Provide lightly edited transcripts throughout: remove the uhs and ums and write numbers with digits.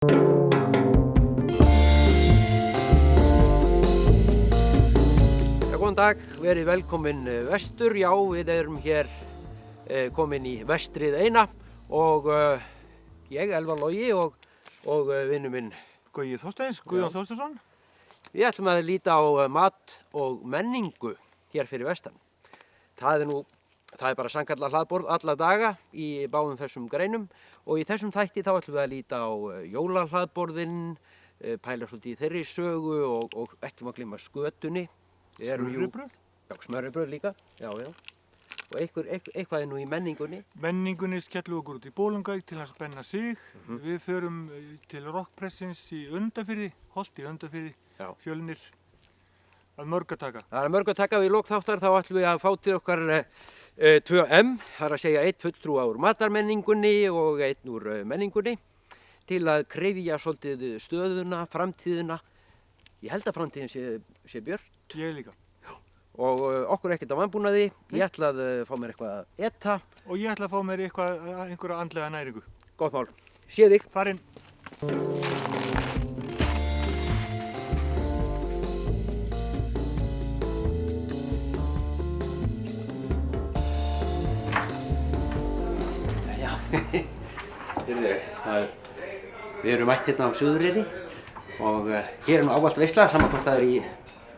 Góðan dag, verið velkomin vestur. Já, við erum hér komin í vestrið eina og ég, Elvar Logi og vinur minn Gaui Þorsteins, Guðjón Þorsteinsson. Við ætlum að líta á mat og menningu hér fyrir vestan. Það er bara sannkallað hlaðborð alla daga í báðum þessum greinum og í þessum þætti þá ætlum við að líta á jólahlaðborðin, pæla svolítið í þeirri sögu og ekki má gleyma skötunni. Smörribrauð? Já, smörribrauð líka, já. Og eitthvað er nú í menningunni. Menningunni skellum við okkur út í Bolungavík til að spenna sig. Við förum til Rockpressins í Önundarfirði, Holt í Önundarfirði, Fjölnir. Það er mörg að taka. Það er mörg að taka. Við lok þáttar þá ætlum við að fá til okkar 2M, það er að segja einn fulltrúa úr matarmenningunni og einn úr menningunni til að krefja svolítið stöðuna, framtíðina. Ég held að framtíðin sé björt. Ég líka. Og okkur ekkert á vanbúnaði. Ég ætla að fá mér eitthvað að eta. Og ég ætla að fá mér einhverja andlega næringu. Gott mál. Sé þig. Farinn. Já. Við erum mætt hérna á Suðureyri og hér er nú ávallt veisla, saman hvort það er í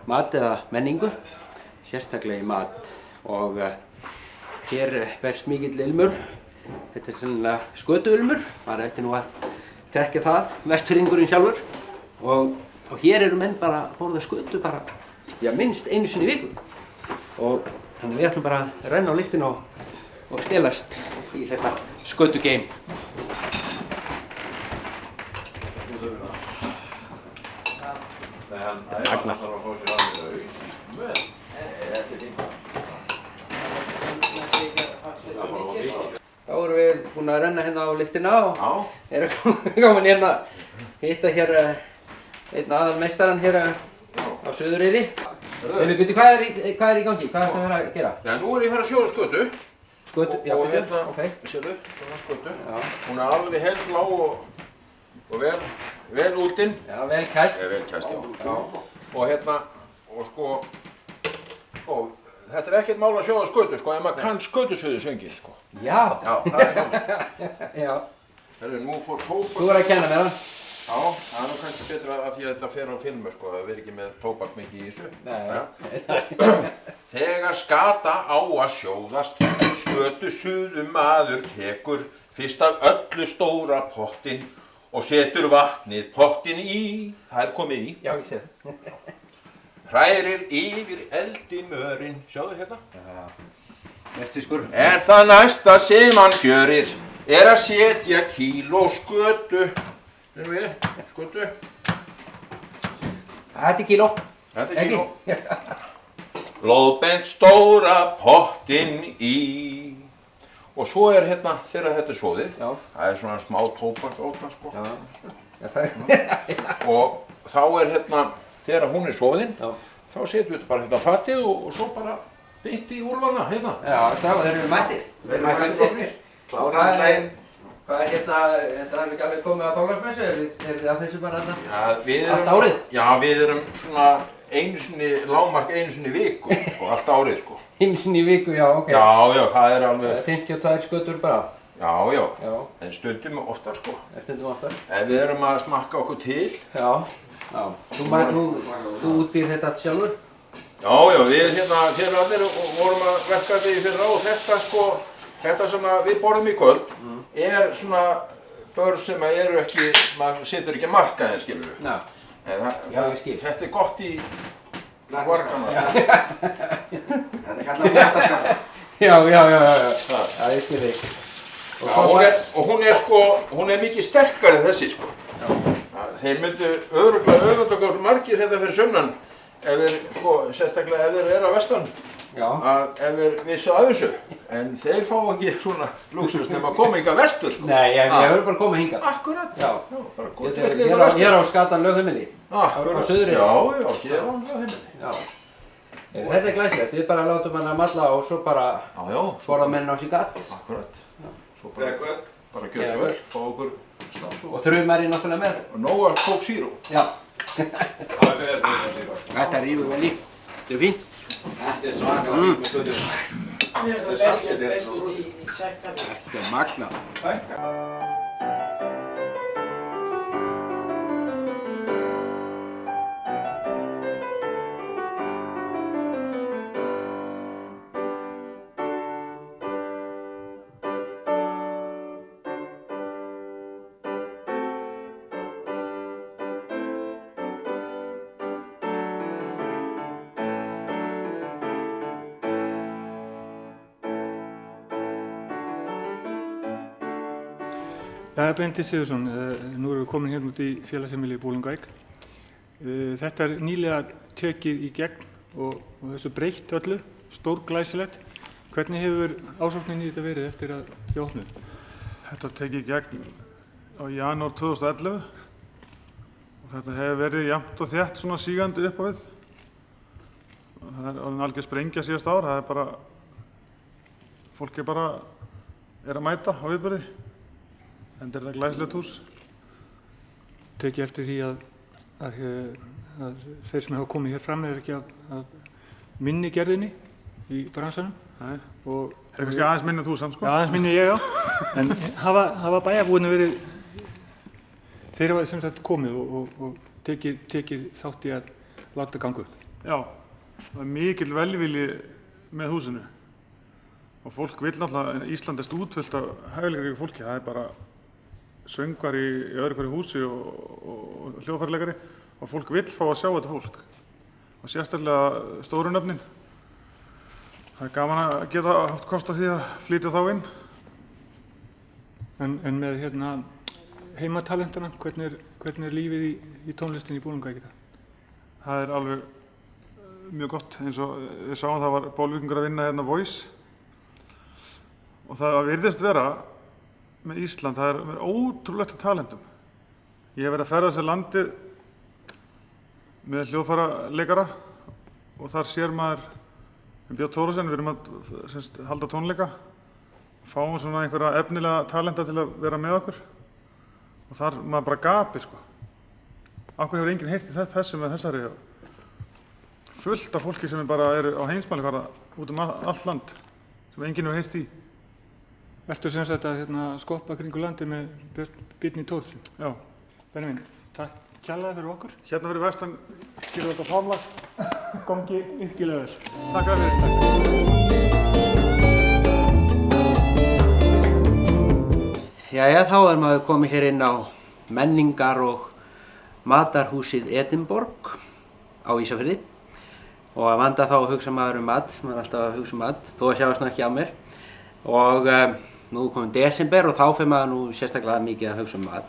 mat eða menningu, sérstaklega í mat og hér berst mikill ilmur. Þetta er sennilega skötuilmur, maður ætti nú að þekkja það, Vestfirðingurinn sjálfur og hér eru menn bara að borða skötu bara, já, minnst einu sinni í viku og þannig við ætlum bara að renna á lyktina og stelast í þetta skötugeim. Agnar. Þá erum við búin að renna hérna á lyktina og erum komin hérna hitta hér einn aðalmeistarann hér á Suðureyri. Byrju, hvað er í gangi? Hvað ertu að vera að gera? Já, nú er ég að fara að sjóða skötu. Skötu, já, og hérna, ok. Sérðu, svona skötu. Já. Hún er alveg helblá og vel útinn. Já, vel kæst. Vel kæst, já. Og hérna, þetta er ekkert mál að sjóða skötu, sko, ef maður kann skötusöðu sönginn, sko. Já. Já, það er málið. Já. Herru, nú fór tóbak. Þú verður að kenna mér það. Já, það er nú kannski betra af því að þetta fer á filmu, sko, það verður ekki með tóbak mikið í þessu. Nei. Þegar skata á að sjóðast, skötusuðu maður tekur fyrst af öllu stóra pottinn og setur vatnið pottinn í, það er komið í. Já, ég sé það. Hrærir yfir eldi mörinn, sjáðu hérna. Já, vestfiskur. En það næsta sem hann gjörir er að setja kíló skötu. Finnum við, skötu. Þetta er kíló. Þetta er kíló. Lóðbent stóra pottinn í. Og svo er hérna, þegar þetta er soðið, það er svona smá tóbak á það, sko. Og þá er hérna, þegar hún er soðin, þá setjum við þetta bara hérna á fatið og svo bara beint í úlfana, hérna. Já, þeir eru mættir. Þeir eru mættir. Klára slæginn. Hvað er hérna, þetta er ekki alveg komið að Þorláksmessu, er þið að þessu bara allt árið? Já, við erum svona lágmark einu sinni í viku, sko, allt árið, sko. Einu sinni í viku, já, ok. Já, það er alveg... 52 skötur bara. Já, en stundum oftar, sko. Stundum oftar. En við erum að smakka okkur til. Já. Þú útbýr þetta allt sjálfur? Já, við hérna fyrir allir vorum að verka þetta í fyrra og þetta, sko, þetta sem við borðum í kvöld er svona börn sem eru ekki, maður setur ekki að marka þeim, skilur við. Já, ég skil. Þetta er gott í vargana. Þetta er kallað mjöldaskata. Já, ég skil þig. Og hún er mikið sterkari þessi, sko. Þeir myndu örugglega öfunda okkur margir hérna fyrir sunnan ef þeir, sko, sérstaklega ef þeir eru á vestan. Að ef þeir vissu af þessu, en þeir fá ekki svona lúxus nema að koma hingað vestur, sko. Nei, ég verður bara að koma hingað. Akkurat. Já, bara ég er á skatan Lögheimili. Akkurat. Á Suðureyri. Já, hér á Lögheimili. Já. Þetta er glæsilegt, við bara látum hann að malla og svo bara borða menn á sig gatt. Akkurat. Svo bara gjöra svo vel, fá okkur Og þrumari náttúrulega með. Og nóg af Coke Zero. Já. Það er Coke Zero. Þetta rífur vel í. Þetta er fínt. Þetta er svakalega fínt með stundum. Þetta er saltið Þetta er magnað. Jæja, Benedikt Sigurðsson, nú erum við komin hérna út í félagsheimili í Bolungarvík. Þetta er nýlega tekið í gegn og þessu breytt öllu, stórglæsilegt. Hvernig hefur ásóknin í þetta verið eftir að þið opnuð? Þetta tekið í gegn á janúar 2011 og þetta hefur verið jafnt og þétt svona sígandi upp á við. Það er algjör sprengja síðast ár, það er bara, fólk er að mæta á viðburði. Þetta er þetta glæsilegt hús. Tekið eftir því að þeir sem hafa komið hér fram ekki af minni gerðinni í bransanum. Nei. Og Það er kannski aðeins minni en þú samt sko. Já, aðeins minni ég, já. En hafa bæjarbúarnir verið, þeir hafa sem sagt komið og tekið þátt í að láta ganga upp. Já, það er mikill velvilji með húsinu. Og fólk vill náttúrulega, Ísland er útfyllt af hæfileikaríku fólki. Það er bara söngvar í öðru hverju húsi og hljóðfæraleikari og fólk vill fá að sjá þetta fólk. Og sérstaklega stóru nöfnin. Það er gaman að geta haft kost af því að flytja þá inn. En með heimatalentana, hvernig er lífið í tónlistinni í Bolungarvík í dag? Það er alveg mjög gott. Eins og við sáum það var Bolvíkingur að vinna hérna Voice. Og það virðist vera með Ísland, það er ótrúlegt talentum. Ég hef verið að ferðast í landið með hljóðfæraleikara og þar sér maður Björn Thoroddsen, við erum að halda tónleika, fáum svona einhverja efnilega talenta til að vera með okkur og þar maður bara gapir sko. Af hverju hefur enginn heyrt í þessu með þessari fullt af fólki sem bara eru á heimsmælikvarða út allt land sem enginn hefur heyrt í. Ertu sem sagt að skoppa kringu landi með Björni Thoroddsen? Já. Benni minn, takk kærlega fyrir okkur. Hérna fyrir vestan gerum þetta framlag. Gangi yrkilega vel. Takk fyrir. Jæja, þá er maður komið hér inn á menningar- og matarhúsið Edinborg á Ísafirði og að vanda þá að hugsa maður um mat, maður er alltaf að hugsa um mat, þó að sjáast nú ekki á mér. Og nú er komin desember og þá fer maður nú sérstaklega mikið að hugsa um mat.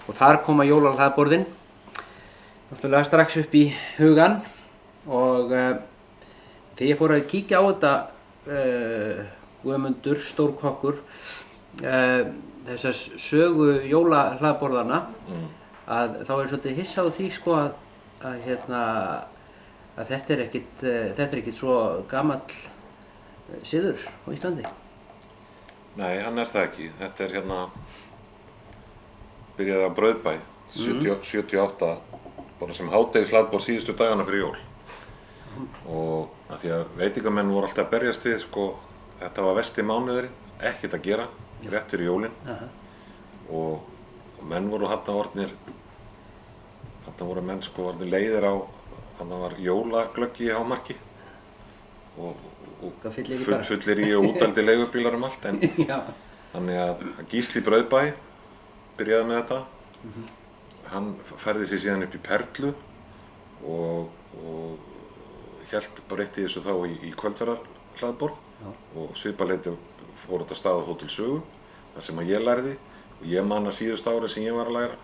Og þar koma jólahlaðborðin náttúrulega strax upp í hugan og þegar ég fór að kíkja á þetta Guðmundur, stórkokkur, þessa sögu jólahlaðborðana að þá er svolítið hissa á því sko að þetta er ekkert svo gamall siður á Íslandi. Nei, hann er það ekki. Þetta er byrjaði á Brauðbæ, 78, bara sem hádegishlaðborð síðustu dagana fyrir jól. Og að því að veitingamenn voru alltaf að berjast við, sko, þetta var versti mánuðurinn, ekkert að gera, rétt fyrir jólin. Og menn voru orðnir leiðir á, þarna var jólaglöggi í hámarki. Og fullir í og útældi leigubílar allt en þannig að Gísli Brauðbæ byrjaði með þetta. Hann færði sig síðan upp í Perlu og hélt bara eitt í þessu þá í kvöldverðarhlaðborð og svipaleiti fór þetta stað á Hótel Sögu þar sem að ég lærði og ég man að síðust ári sem ég var að læra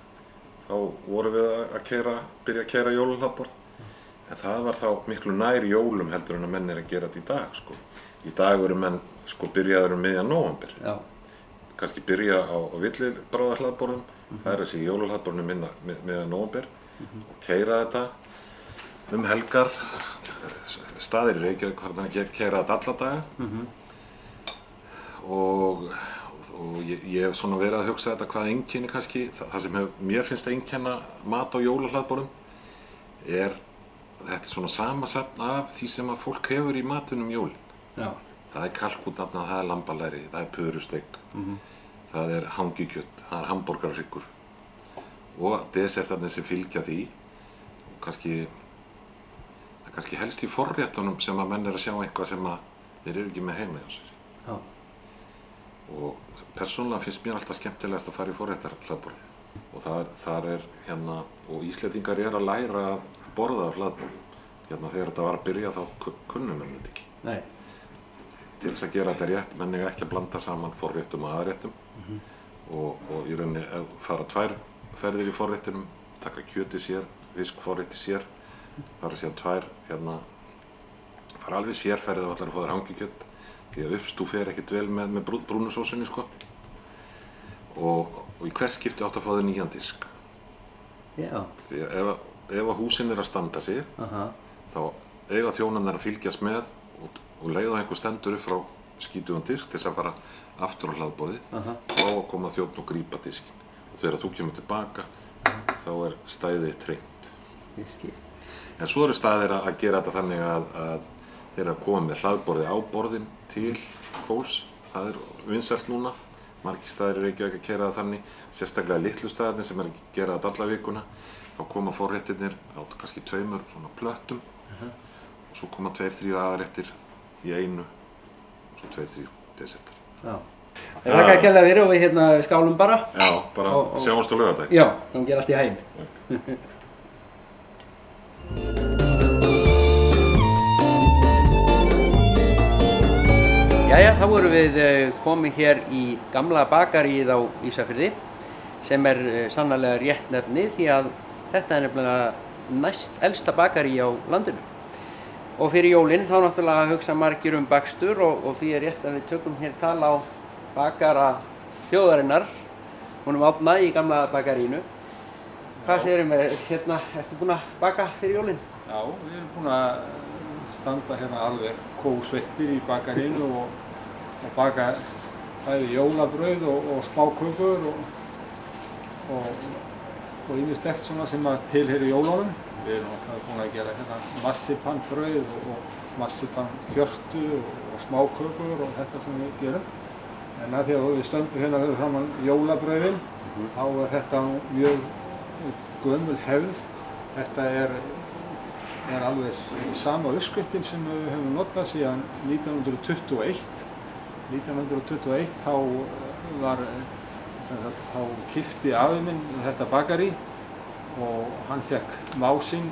þá vorum við að byrja að keyra jólahlaðborð. En það var þá miklu nær jólum heldur en að menn er að gera þetta í dag sko. Í dag eru menn sko byrjaður miðjan nóvember. Já. Kannski byrja á villibráðarhlaðborðum, færa sig í jólahlaðborðunum miðjan nóvember og keyra þetta helgar, staðir í Reykjavík hvernig að keyra þetta alla daga. Og og ég hef svona verið að hugsa þetta hvað einkenni kannski, það sem mér finnst einkenna mat á jólahlaðborðum þetta er svona samasafn af því sem að fólk hefur í matunum jólin. Já. Það er kalkúnarna, það er lambalæri, það er puðrusteik, það er hangikjöt, það er hamborgarhryggur og desertarnir sem fylgja því og kannski helst í forréttunum sem að menn að sjá eitthvað sem að þeir eru ekki með heima hjá sér. Já. Og persónulega finnst mér alltaf skemmtilegast að fara í forréttarhlaðborðið og þar er og Íslendingar að læra að borða á hlaðborðum. Þegar þetta var að byrja þá kunnum menn þetta ekki. Nei. Til þess að gera þetta rétt, menn eiga ekki að blanda saman forréttum og aðréttum og í rauninni fara 2 ferðir í forréttunum, taka kjötið sér, fiskforréttið sér, fara síðan 2 fara alveg sérferðið og ætlar að fá þér hangikjöt því að uppstú fer ekkert vel með brúnusósunni sko. Og í hvert skipti átt að fá þér nýjan disk. Já. Því ef að húsin að standa sig, þá eiga þjónarnir að fylgjast með og leið og einhver stendur upp frá skítugum disk til þess að fara aftur á hlaðborðið þá að koma þjónn og grípa diskinn. Og þegar þú kemur tilbaka, þá er stæðið trengt. Ég skil. En svo eru staðir að gera þetta þannig að þeir eru að koma með hlaðborðið á borðin til fólks. Það er vinsælt núna. Margir staðir eru ekki að keyra það þannig, sérstaklega litlu staðirnir sem að gera þetta alla vikuna. Þá koma forréttirnir á kannski 2 svona plöttum og svo koma 2-3 aðréttir í einu og svo 2-3 desertar. Já. Þakka að kella fyrir og við skálum bara. Já, bara sjáumst á laugardag. Já, þá gera allt í hæginn. Jæja, þá vorum við komin hér í gamla bakaríið á Ísafirði sem sannarlega rétt nefni því að þetta er nefnilega næst elsta bakarí á landinu. Og fyrir jólinn þá náttúrulega hugsa margir bakstur og því er rétt að við tökum hér tal á bakara þjóðarinnar, honum Árna í gamla bakaríinu. Hvað segirðu mér, ertu búinn að baka fyrir jólinn? Já, við erum búin að standa hérna alveg kósveittir í bakaríinu og baka bæði jólabrauð og smákökur og ýmislegt svona sem að tilheyrir jólunum. Við erum alltaf búin að gera hérna marsipanbrauð og marsipanhjörtu og smákökur og þetta sem við gerum. En að því að við stöndum hérna fyrir framan jólabrauðin, þá er þetta mjög gömul hefð. Þetta er alveg sama uppskriftin sem við höfum notað síðan 1921. 1921 þá keypti afi minn þetta bakarí og hann fékk mág sinn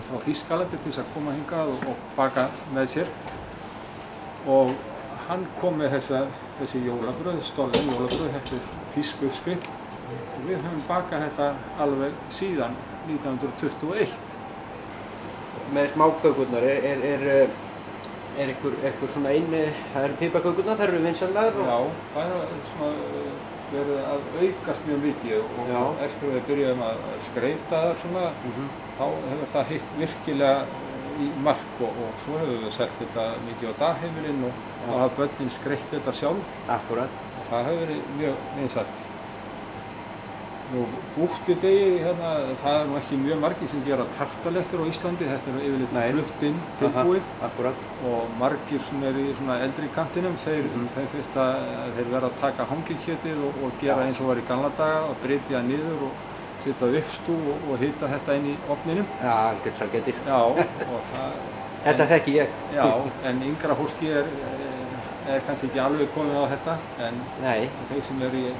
frá Þýskalandi til þess að koma hingað og baka með sér. Og hann kom með þessi jólabrauð, stollen jólabrauð, þetta er þýsk uppskrift. Og við höfum bakað þetta alveg síðan 1921. Með smákökurnar, er einhver svona það eru piparkökurnar, þær eru vinsælar? Já, það er svona verið að aukast mjög mikið og eftir að við byrjuðum að skreyta þar svona, þá hefur það hitt virkilega í mark og svo hefur við sett þetta mikið á dagheimilinn og hafa börnin skreytt þetta sjálf. Akkúrat. Og það hefur verið mjög vinsælt. Nú, búttudegi hérna, það er nú ekki mjög margir sem gera tartalettur á Íslandi, þetta er yfirleitt flutt inn tilbúið. Akkúrat. Og margir sem eru í svona eldri kantinum, þeir finnst að þeir verða að taka hangikjötið og gera eins og var í gamla daga og brytja niður og setja uppstú og hita þetta inn í ofninum. Já, algjört sargetir. Já, og það... Þetta þekki ég. Já, en yngra fólki er kannski ekki alveg komið á þetta, en þeir sem eru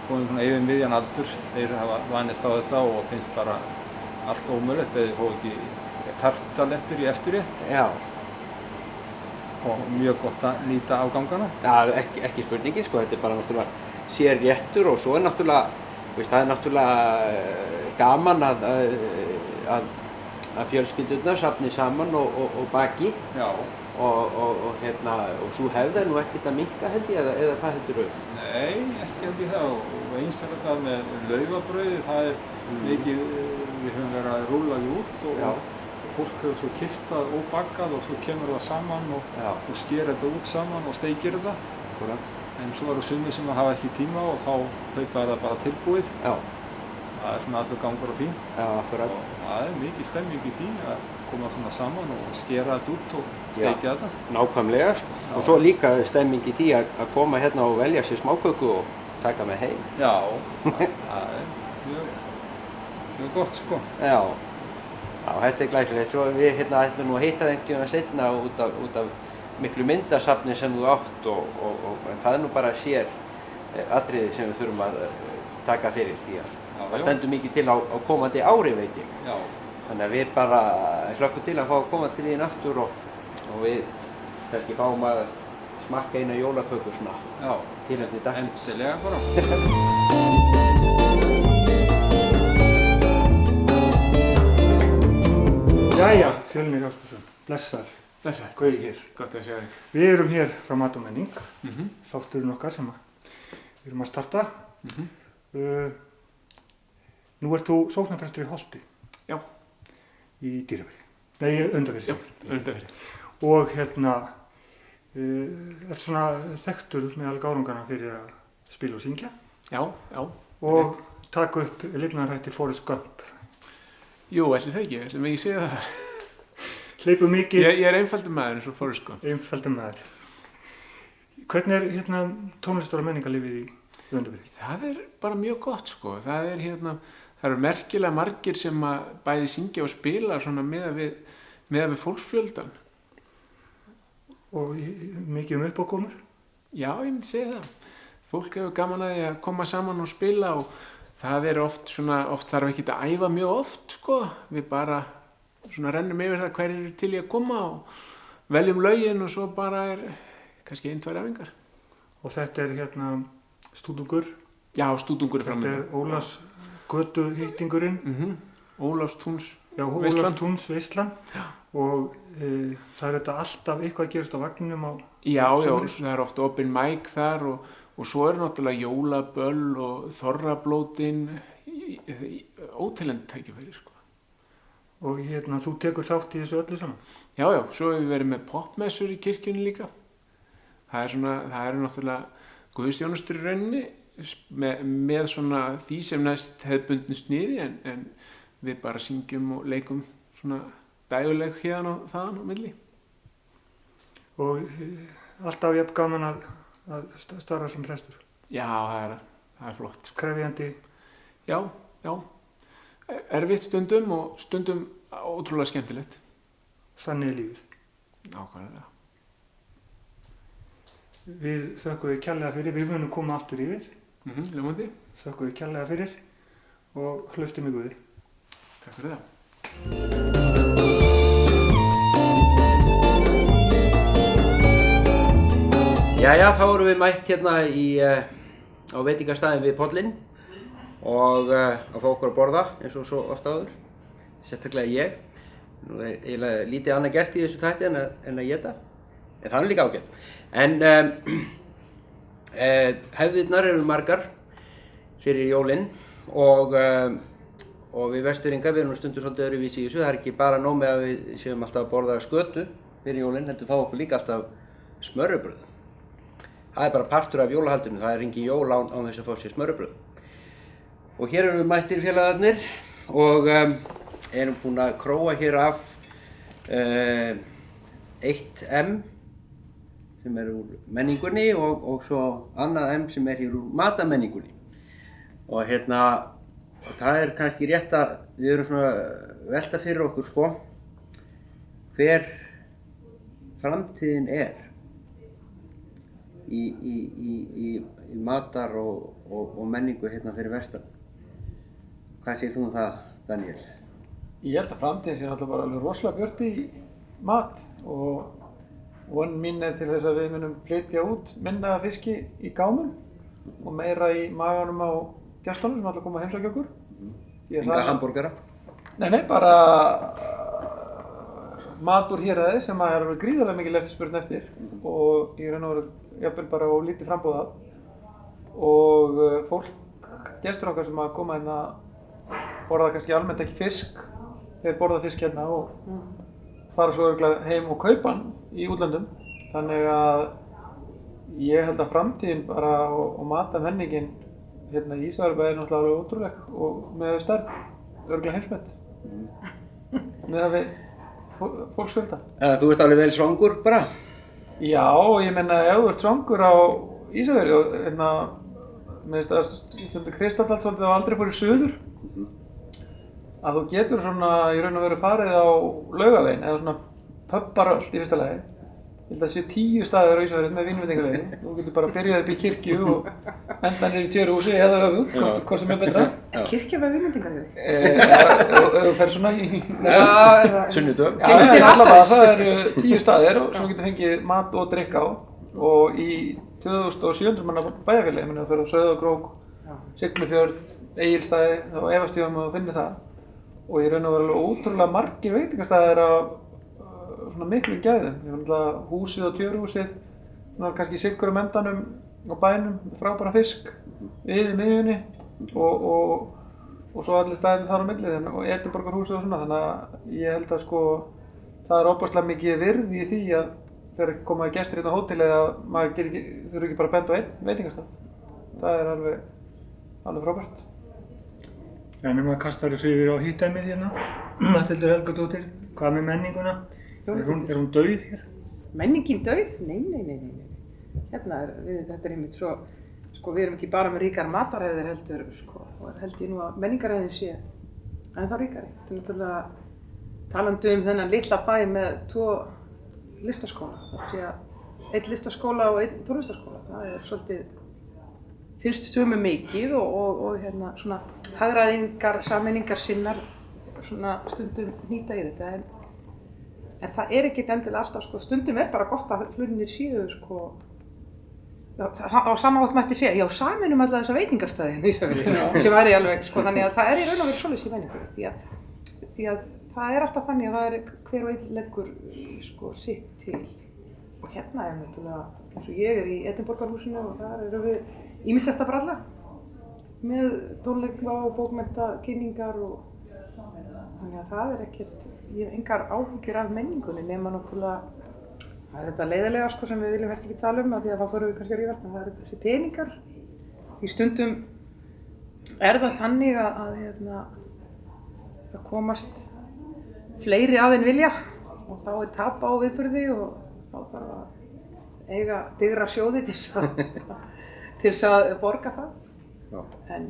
komin svona yfir miðjan aldur, þeir hafa vanist á þetta og finnst bara allt ómögulegt eða þeir fá ekki tartalettur í eftirrétt. Já. Og mjög gott að nýta afgangana. Já, ekki spurningin sko, þetta er bara náttúrulega sérréttur og svo er náttúrulega, það er náttúrulega gaman að fjölskyldurnar safni saman og baki. Já. Og svo hefð er nú ekkert að minnka held ég, eða hvað heldurðu? Nei, ekki held ég það og eins er þetta með laufabrauði, það er mikið, við höfum verið að rúlla því út og fólk hefur svo kippt það og bakað og svo kemur það saman og sker þetta út saman og steikir þetta. en svo eru sumir sem hafa ekki tíma og þá kaupa það bara tilbúið. Já. Það er svona allur gangur á því. Já, akkurat. Og það er mikið stemming í því að koma svona saman og skera þetta út og steikja þetta. Nákvæmlega, sko. Og svo líka stemming í því að koma hérna og velja sér smáköku og taka með heim. Já, það er mjög gott, sko. Já, þetta er glæsilegt. Svo við ætlum nú að hitta það einhvern veginn seinna út af miklu myndasafni sem þú átt en það er nú bara sér atriði sem við þurfum að taka fyrir því að það stendur mikið til á komandi ári, veit ég. Já. Þannig að við bara hlökkum til að fá að koma til þín aftur og við kannski fáum að smakka eina jólaköku svona tilefni dagsins. Endilega bara. Jæja, Fjölnir Ásbjörnsson, blessaður. Blessaður. Gauði hér. Gott að sjá þig. Við erum hér frá Mat og menning, þátturinn okkar sem við erum að starta. Nú ert þú sóknarprestur í Holti. Já. Í Dýrafirði. Nei, Önundarfirði. Já, Önundarfirði. Og ertu svona þekktur meðal gárunganna fyrir að spila og syngja. Já. Og taka upp lifnaðarhættir Forrest Gump. Jú, ætli það ekki, ætli mig ekki segja það. Hleypur mikið. Ég er einfaldur maður eins og Forrest Gump. Einfaldur maður. Hvernig er tónlistar og menningarlífið í Önundarfirði? Það er bara mjög gott, sko. Það eru merkilega margir sem að bæði syngja og spila svona meðan við fólksfjöldan. Og mikið uppákomur? Já, ég myndi segja það. Fólk hefur gaman að því að koma saman og spila og það er oft þarf ekki að æfa mjög oft, sko. Við bara svona rennum yfir það hverjir eru til í að koma og veljum lögin og svo bara er kannski 1-2 æfingar. Og þetta er Stúdungur? Já, Stúdungur er framöndan. Þetta er Ólafsgötu hittingurinn? Ólafstúns Já, Ólafstúns veislan. Og það er þetta alltaf eitthvað að gerast á vagninum á Já, það er oft open mic þar og svo er náttúrulega jólaböll og þorrablótin óteljandi tækifæri, sko. Og þú tekur þátt í þessu öllu saman? Já, svo hefur við verið með popmessur í kirkjunni líka. Það er náttúrulega guðsþjónustur í rauninni með svona því sem næst hefðbundnu sniði en við bara syngjum og leikum svona dæguleg hérna og þaðan á milli. Og alltaf jafn gaman að starfa sem prestur? Já, það er flott. Krefjandi? Já. Erfitt stundum og stundum ótrúlega skemmtilegt. Þannig er lífið? Nákvæmlega. Við þökkum við kærlega fyrir, við munum koma aftur yfir. Ljómandi. Þökkum við kærlega fyrir og hlaustum í Guði. Takk fyrir það. Jæja, þá erum við mætt hérna á veitingastæðin við Pollinn og að fá okkur að borða eins og svo oft áður, sérstaklega ég. Nú er eiginlega lítið annað gert í þessu þætti en að éta, en það er líka ágætt. En hefðirnar eru margar fyrir jólin og við Vestfirðingar, við erum stundum svolítið öðruvísi í þessu. Það er ekki bara nóg með að við séum alltaf að borða skötu fyrir jólin, heldur fá okkur líka alltaf smörrebrauð. Það er bara partur af jólahaldinu, það er engin jól án þess að fá sér smörrebrauð. Og hér erum við mættir félagarnir og erum búin að króa hér af 1M sem er úr menningunni og svo annað M sem er hér úr matamenningunni. Og það er kannski rétt að við erum svona velta fyrir okkur, sko, hver framtíðin er í matar og menningu hérna fyrir vestan. Hvað segir þú um það, Daniel? Ég held að framtíðin sé náttúrulega bara alveg rosalega björt í mat og von mín er til þess að við munum flytja út minna fiski í gámum og meira í maganum á gestunum sem alltaf koma að heimsækja okkur. Enga hamborgara? Nei, bara mat úr héraði sem er alveg gríðarlega mikil eftirspurn eftir og í raun og veru jafnvel bara á lítið frambúð af. Og fólk, gestur okkar sem að koma hérna borða kannski almennt ekki fisk, þeir borða fisk hérna og fara svo örugglega heim og kaupa hann í útlöndum. Þannig að ég held að framtíðin bara og matarmenningin hérna í Ísafjarðarbæ er náttúrulega alveg ótrúleg og með stærð, örugglega heimsmet. Með að við fólksfjölda. Þú ert alveg vel svangur bara? Já, ég meina ef þú ert svangur á Ísafjarði og hérna, mér finnst það stundum kristall allt svolítið að aldrei fór í suður, að þú getur svona í raun og veru farið á Laugaveginn eða svona pubbaröld í fyrsta lagi. Ég held að það sé 10 staðir á Ísafjarði með vínveitingavegi. Þú getur bara byrjað upp í kirkju og enda niður í tjörhúsi eða öfugt, hvort sem er betra. Kirkja með vínveitingavegi? Ef þú fer svona í Sunnudögum. Já, allavega það eru 10 staðir sem þú getur fengið mat og drykk á. Og í 2700 manna bæjarfélagi, ég meina þú ferð á Sauðárkrók, Siglufjörð, Egilsstaði og efast ég að þú finnir það. Og í raun og veru alveg ótrúlega margir veitingastaðir af svona miklu gæðum. Ég finnst að húsið og tjörhúsið, svona kannski sitt hvorum endanum á bænum, frábæran fisk, við í miðjunni og svo allir staðirnir þar á milli og Edinborgarhúsið og svona. Þannig að ég held að sko, það er ofboðslega mikið virði í því að þegar koma gestir hérna á hótelið að maður þurfi ekki bara að benda á einn veitingastað. Það er alveg frábært. En maður kastar þessu yfir á hitt dæmið hérna, Matthildur Helgadóttir, hvað með menninguna? Er hún dauð hér? Menningin dauð? Nei. Hérna þetta er einmitt svo, sko við erum ekki bara með ríkar matarhefðir heldur, sko, og held ég nú að menningarhefðin sé ennþá ríkari. Þetta er náttúrulega talandi þennan litla bæ með 2 listaskóla, það sé að 1 listaskóla og 1 tónlistarskóla. Það er svolítið, finnst sömu mikið og hérna svona hagræðingar, sameiningar sinnar svona stundum hnýta í þetta. En það er ekkert endilega alltaf, sko, stundum er bara gott að hlutinir séu, sko, á sama hátt mætti segja, já, sameinum alla þessa veitingastaði hérna í Ísafjarði, sem væri alveg, sko, þannig að það er í raun og veru svoleiðis í menningu, því að það er alltaf þannig að það er hver og einn leggur, sko, sitt til. Og hérna er náttúrulega, eins og ég er í Edinborgarhúsinu og þar erum við ýmislegt að bralla með tónleika og bókmenntakynningar og þannig að það er ekkert, ég hef engar áhyggjur af menningunni nema náttúrulega, það er þetta leiðilega sko sem við viljum helst ekki tala um af því að þá förum við kannski að rífast, en það eru þessi peningar. Í stundum er það þannig að það komast fleiri að en vilja og þá er tap á viðburði og þá þarf að eiga digra sjóði til þess að borga það. En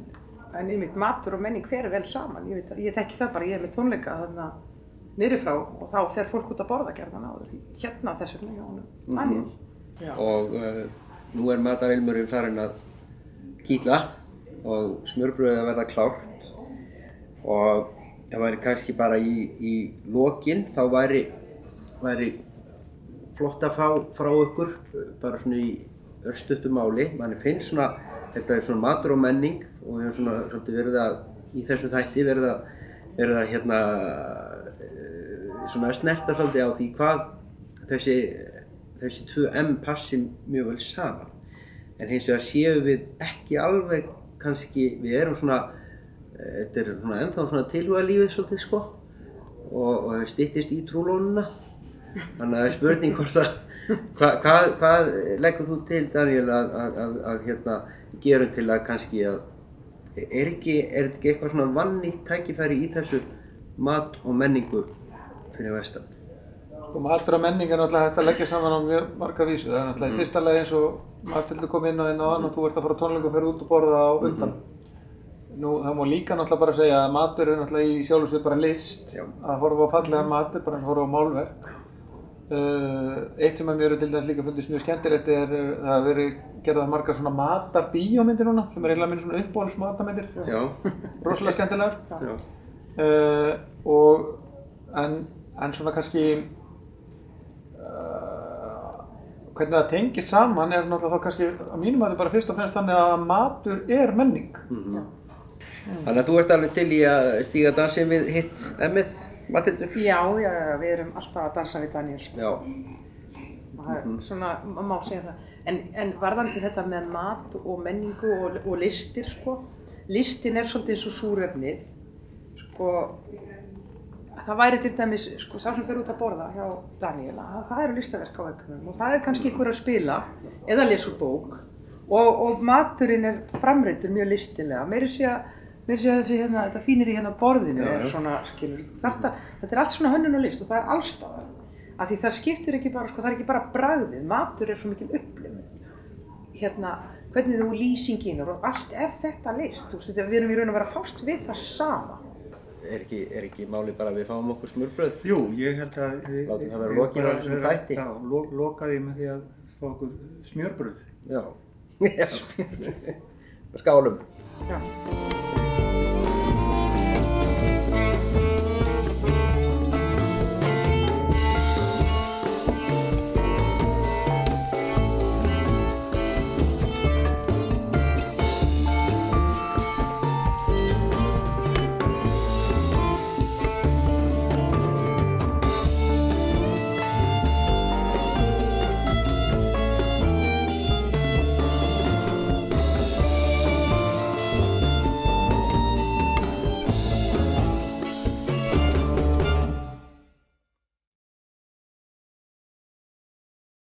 einmitt matur og menning fer vel saman, ég þekki það bara, ég er með tónleika þarna niðri frá og þá fer fólk út að borða gjarnan áður, hérna þess vegna hjá honum. Og nú er matarilmurinn farin að kýtla og smjörbrauðið að verða klárt og það væri kannski bara í lokin, þá væri flott að fá frá ykkur, bara svona í örstuttu máli, manni finnst svona, þetta er svona matur og menning og við höfum svona svolítið verið að, í þessu þætti verið að hérna svona að snerta svolítið á því hvað þessi 2M passi mjög vel saman. En hins vegar séum við ekki alveg kannski, við erum svona, þetta er svona ennþá svona tilhugalífið svolítið sko og styttist í trúlónuna. Þannig að það er spurning hvort að, hvað leggur þú til Daniel að hérna gerum til að kannski að, er þetta ekki eitthvað svona vannýtt tækifæri í þessu mat og menningu fyrir vestan? Sko matur og menning er náttúrulega hægt að leggja saman á mjög marga vísu. Það er náttúrulega í fyrsta lagi eins og Matthildur kom inn á áðan og þú ert að fara á tónleika og ferð út og borða á undan. Nú það má líka náttúrulega bara segja að matur er náttúrulega í sjálfu sér bara list. Að horfa á fallegan matur, bara að horfa á málverk. Eitt sem að mér til dæmis líka fundist mjög skemmtilegt er það hafa verið gerðar margar svona matarbíómyndir núna sem er eiginlega minn svona uppáhalds matarmyndir. Rosalega skemmtilegar. En svona kannski hvernig það tengist saman er náttúrulega þá kannski að mínum að það bara fyrst og fremst þannig að matur er menning. Þannig að þú ert alveg til í að stíga dansin við hitt emmið, Matthildur? Já, við erum alltaf að dansa við Daniel. Já. Svona, maður má segja það. En varðandi þetta með mat og menningu og listir, sko. Listin er svolítið eins og súrefnið. Sko, það væri til dæmis, sko, sá sem fer út að borða hjá Daniel, að það eru listaverk á veggnum og það er kannski einhver að spila eða lesa úr bók og maturinn er framreiddur mjög listilega. Meira sé þessi hérna, þetta fínir í hérna borðinu er svona, skilur, þetta er allt svona hönnun og list og það er allstaðar. Af því það skiptir ekki bara, sko, það er ekki bara bragðið, matur er svo mikil upplifun. Hérna, hvernig þú lýsingin og allt þetta list, við erum í raun að vera að fást við það sama. Er ekki máli bara að við fáum okkur smurbrauð? Jú, ég held að látum það vera lokið á þessum þætti. Já, lokaði með því að fá okkur smjörbrauð. Já, smjörbrauð. Skálum. Já.